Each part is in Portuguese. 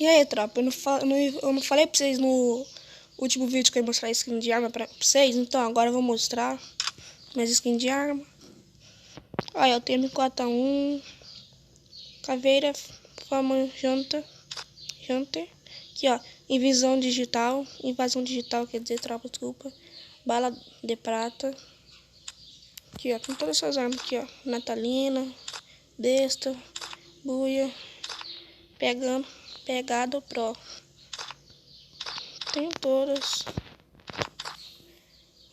E aí, tropa, eu não falei pra vocês no último vídeo que eu ia mostrar skin de arma pra vocês? Então, agora eu vou mostrar minhas skins de arma. Olha, eu tenho M4A1, caveira, fama, janta. Aqui, ó, invasão digital, quer dizer, tropa, desculpa. Bala de prata. Aqui, ó, com todas essas armas aqui, ó. Natalina, besta, buia, pegado pro. Tenho todas.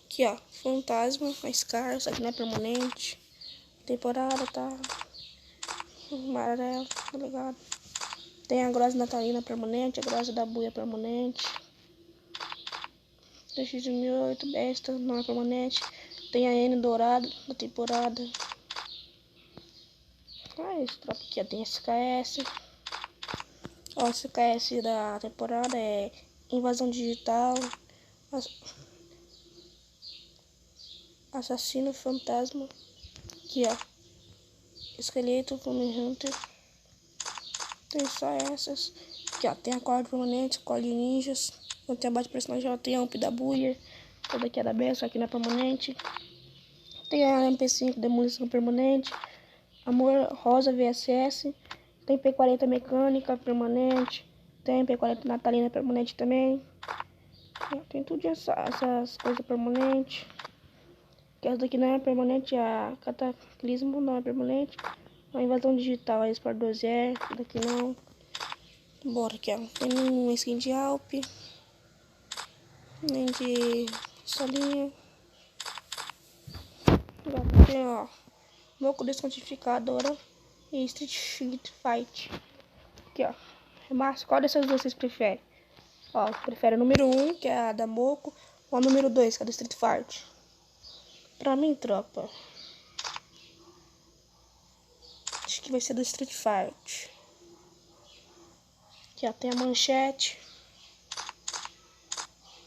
Aqui, ó, fantasma, a Scar, isso aqui não é permanente. Temporada, tá? Amarelo, tá ligado? Tem a grossa natalina permanente, a grossa da buia permanente. Tem X2008, besta, não é permanente. Tem a N dourado da temporada. Ah, esse tropa aqui, ó, tem SKS. Ó, SKS da temporada é invasão digital. Assassino fantasma. Aqui, ó. Esqueleto, Flame Hunter. Tem só essas. Aqui, ó. Tem a corda permanente, corda de ninjas. Quando tem abaixo do personagem, ó, tem a Ump da buia. Essa daqui é da besta, aqui não é permanente. Tem a MP5 demolição permanente. Amor rosa VSS. Tem P40 mecânica permanente. Tem P40 natalina permanente também. Tem tudo essas coisas permanentes. Que essa daqui não é permanente, a Cataclismo não é permanente. A invasão digital, a Sport 2 é, essa daqui não. Bora aqui, ó. Tem uma skin de Alp. Nem de solinha. Agora tem, ó. Moco desquantificadora e Street Fight. Aqui, ó. Mas qual dessas duas vocês preferem? Ó, prefere o número 1, que é a da Moco, ou o número 2, que é a do Street Fight? Pra mim, tropa, acho que vai ser do Street Fight. Aqui, ó, tem a manchete.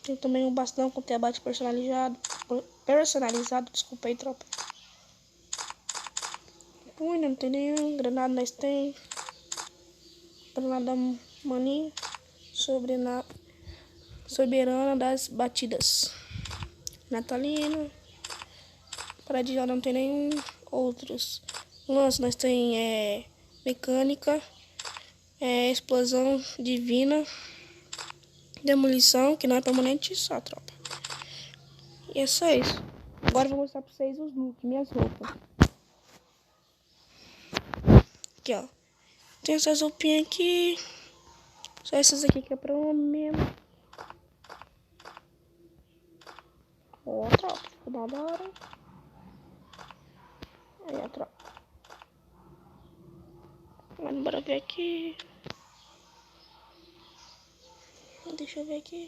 Tem também um bastão com abate personalizado. Desculpa aí, tropa. Punho, não tem nenhum. Granada nós tem. Granada maninha. Soberana das batidas. Natalina. Paradinha não tem nenhum. Outros. Lance nós tem mecânica. Explosão divina. Demolição, que não é permanente só, tropa. E é só isso. Agora eu vou mostrar pra vocês os looks, minhas roupas. Aqui, ó. Tem essas roupinhas aqui. Só essas aqui que é pra homem mesmo. Ó, tropa. Ficou da hora. Aí, ó, tropa. Agora bora ver aqui. Deixa eu ver aqui.